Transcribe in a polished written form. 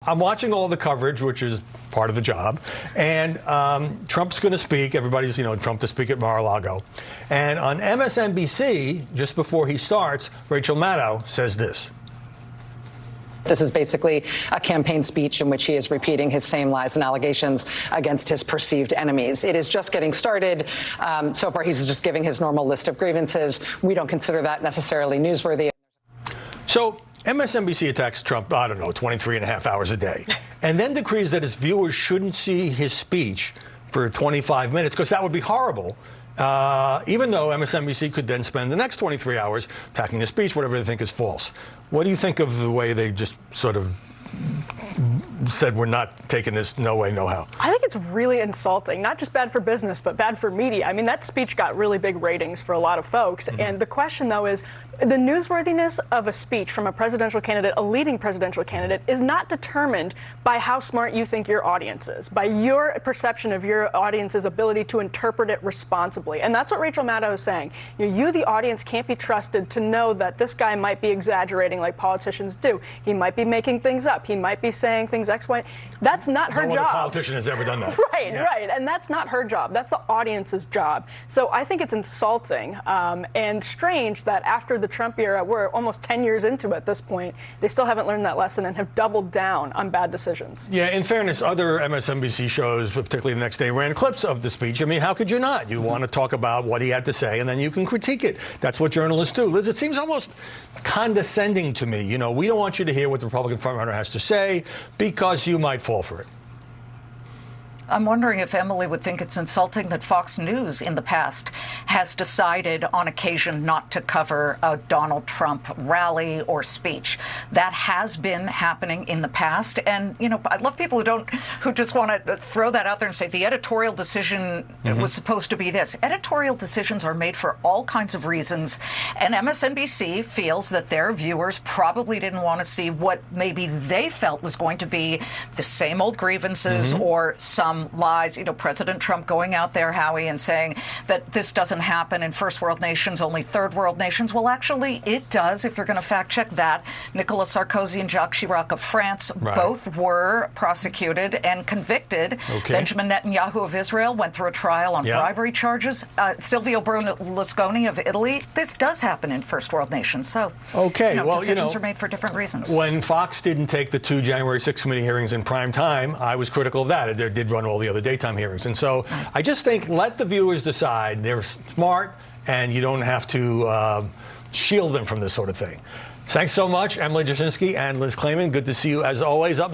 I'm watching all the coverage, which is part of the job, and Trump's going to speak. Everybody's, Trump to speak at Mar-a-Lago. And on MSNBC, just before he starts, Rachel Maddow says this. This is basically a campaign speech in which he is repeating his same lies and allegations against his perceived enemies. It is just getting started. So far, he's just giving his normal list of grievances. We don't consider that necessarily newsworthy. So MSNBC attacks Trump, 23 and a half hours a day, and then decrees that his viewers shouldn't see his speech for 25 minutes, because that would be horrible. Even though MSNBC could then spend the next 23 hours attacking the speech, whatever they think is false. What do you think of the way they just sort of said we're not taking this, no way, no how? I think it's really insulting, not just bad for business, but bad for media. I mean, that speech got really big ratings for a lot of folks. Mm-hmm. And the question, though, is the newsworthiness of a speech from a presidential candidate, a leading presidential candidate, is not determined by how smart you think your audience is, by your perception of your audience's ability to interpret it responsibly. And that's what Rachel Maddow is saying. You, the audience, can't be trusted to know that this guy might be exaggerating like politicians do. He might be making things up. He might be saying things X, Y. That's not her job. No other politician has ever done that. Right, yeah. Right. And that's not her job. That's the audience's job. So I think it's insulting and strange that after the Trump era, we're almost 10 years into it at this point, they still haven't learned that lesson and have doubled down on bad decisions. Yeah, in fairness, other MSNBC shows, particularly the next day, ran clips of the speech. I mean, how could you not? You want to talk about what he had to say, and then you can critique it. That's what journalists do. Liz, it seems almost condescending to me. We don't want you to hear what the Republican frontrunner has to say because you might fall for it. I'm wondering if Emily would think it's insulting that Fox News in the past has decided on occasion not to cover a Donald Trump rally or speech. That has been happening in the past. And, I love people who just want to throw that out there and say the editorial decision was supposed to be this. Editorial decisions are made for all kinds of reasons. And MSNBC feels that their viewers probably didn't want to see what maybe they felt was going to be the same old grievances or some lies. President Trump going out there, Howie, and saying that this doesn't happen in first world nations, only third world nations. Well, actually, it does, if you're going to fact check that. Nicolas Sarkozy and Jacques Chirac of France both were prosecuted and convicted. Okay. Benjamin Netanyahu of Israel went through a trial on bribery charges. Silvio Berlusconi of Italy. This does happen in first world nations. So, decisions are made for different reasons. When Fox didn't take the 2 January 6 committee hearings in prime time, I was critical of that. They did run all the other daytime hearings. And so I just think let the viewers decide. They're smart, and you don't have to shield them from this sort of thing. Thanks so much, Emily Jasinski and Liz Klayman. Good to see you as always. Up